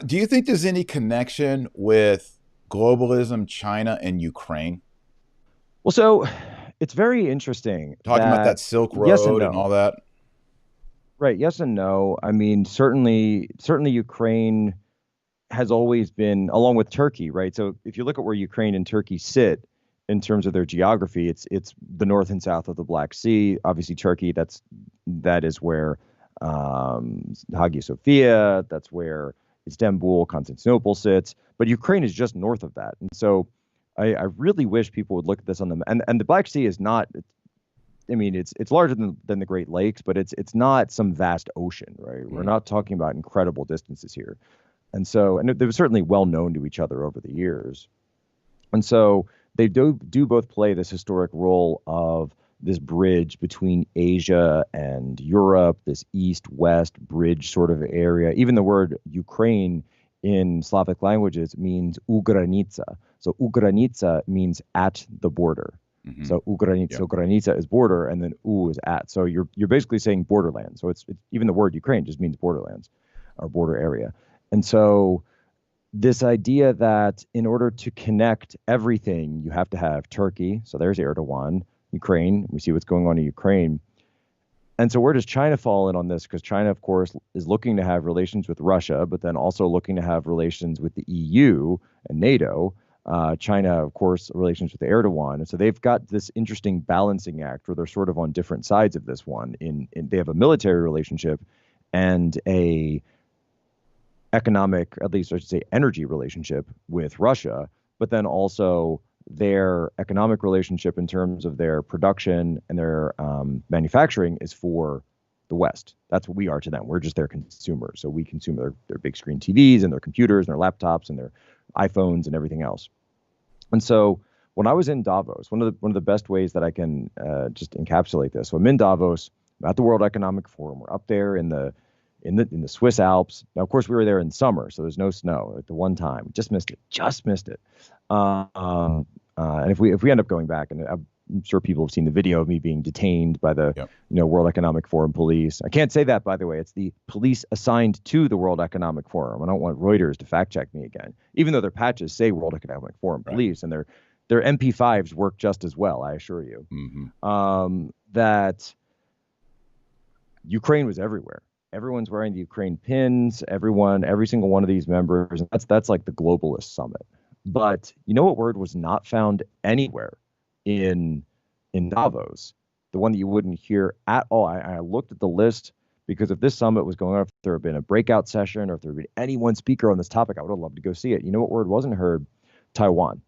Do you think there's any connection with globalism, China, and Ukraine? Well, so it's very interesting Talking about that that Silk yes and Road and no. all that. Right, yes and no. I mean, certainly Ukraine has always been along with Turkey, right? So if you look at where Ukraine and Turkey sit in terms of their geography, it's the north and south of the Black Sea. Obviously, Turkey, that is where Hagia Sophia, that's where Istanbul, Constantinople sits. But Ukraine is just north of that. And so I really wish people would look at this on them. And the Black Sea is not, I mean, it's larger than the Great Lakes, but it's not some vast ocean, right? We're Mm. not talking about incredible distances here. And they were certainly well known to each other over the years. And so they do both play this historic role of this bridge between Asia and Europe, this east-west bridge sort of area. Even the word Ukraine in Slavic languages means ugranica. So ugranica means at the border. Hmm. So ugranica, Yeah. so granica is border, and then u is at. So you're basically saying borderland. So it's even the word Ukraine just means borderlands or border area. And so this idea that in order to connect everything, you have to have Turkey. So there's Erdogan, Ukraine. We see what's going on in Ukraine. And so where does China fall in on this? Because China, of course, is looking to have relations with Russia, but then also looking to have relations with the EU and NATO. China, of course, relations with Erdogan. And so they've got this interesting balancing act where they're sort of on different sides of this one. They have a military relationship and a economic, at least I should say, energy relationship with Russia, but then also their economic relationship in terms of their production and their manufacturing is for the West. That's what we are to them. We're just their consumers. So we consume their big screen TVs and their computers and their laptops and their iPhones and everything else. And so when I was in Davos, one of the best ways that I can just encapsulate this. So I'm in Davos, I'm at the World Economic Forum. We're up there in the Swiss Alps. Now, of course, we were there in summer, so there's no snow at the one time. Just missed it. Just missed it. And if we end up going back, and I'm sure people have seen the video of me being detained by the Yep. World Economic Forum police. I can't say that, by the way. It's the police assigned to the World Economic Forum. I don't want Reuters to fact check me again, even though their patches say World Economic Forum Right. police, and their MP5s work just as well. I assure you Hmm. that Ukraine was everywhere. Everyone's wearing the Ukraine pins. Every single one of these members. That's like the globalist summit. But you know what word was not found anywhere in Davos? The one that you wouldn't hear at all. I looked at the list because if this summit was going on, if there had been a breakout session or if there had been any one speaker on this topic, I would have loved to go see it. You know what word wasn't heard? Taiwan.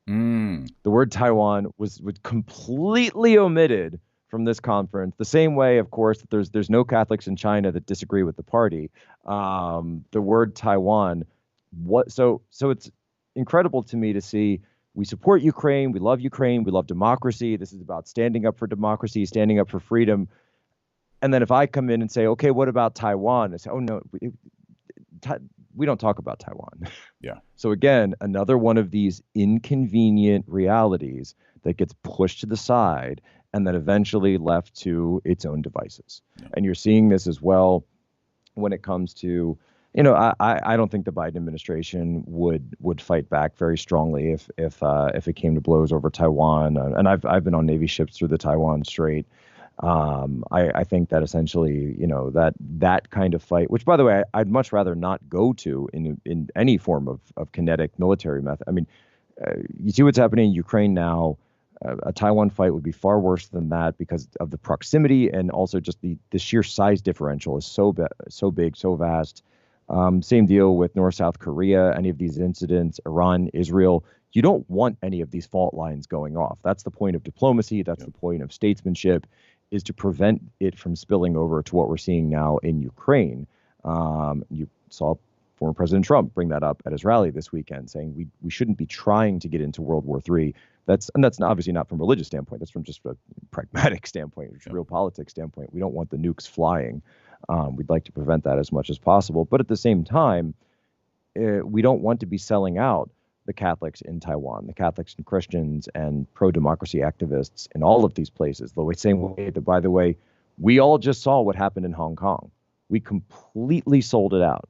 Mm. The word Taiwan was completely omitted from this conference. The same way, of course, that there's no Catholics in China that disagree with the party. The word Taiwan, so it's incredible to me to see. We support Ukraine, we love democracy. This is about standing up for democracy, standing up for freedom. And then if I come in and say, okay, what about Taiwan? I say, oh no, we don't talk about Taiwan. Yeah. So again, another one of these inconvenient realities that gets pushed to the side and then eventually left to its own devices. Yeah. And you're seeing this as well when it comes to, I don't think the Biden administration would fight back very strongly if it came to blows over Taiwan. And I've been on Navy ships through the Taiwan Strait. I think that essentially, that kind of fight, which by the way, I'd much rather not go to in any form of kinetic military method. I mean, you see what's happening in Ukraine now. A Taiwan fight would be far worse than that because of the proximity and also just the sheer size differential is so big, so vast. Same deal with North-South Korea, any of these incidents, Iran, Israel. You don't want any of these fault lines going off. That's the point of diplomacy. That's Yep. the point of statesmanship, is to prevent it from spilling over to what we're seeing now in Ukraine. You saw former President Trump bring that up at his rally this weekend, saying we shouldn't be trying to get into World War III. That's obviously not from a religious standpoint. That's from just a pragmatic standpoint, just Yep. real politics standpoint. We don't want the nukes flying. We'd like to prevent that as much as possible. But at the same time, we don't want to be selling out the Catholics in Taiwan, the Catholics and Christians and pro-democracy activists in all of these places. The same way that, by the way, we all just saw what happened in Hong Kong. We completely sold it out.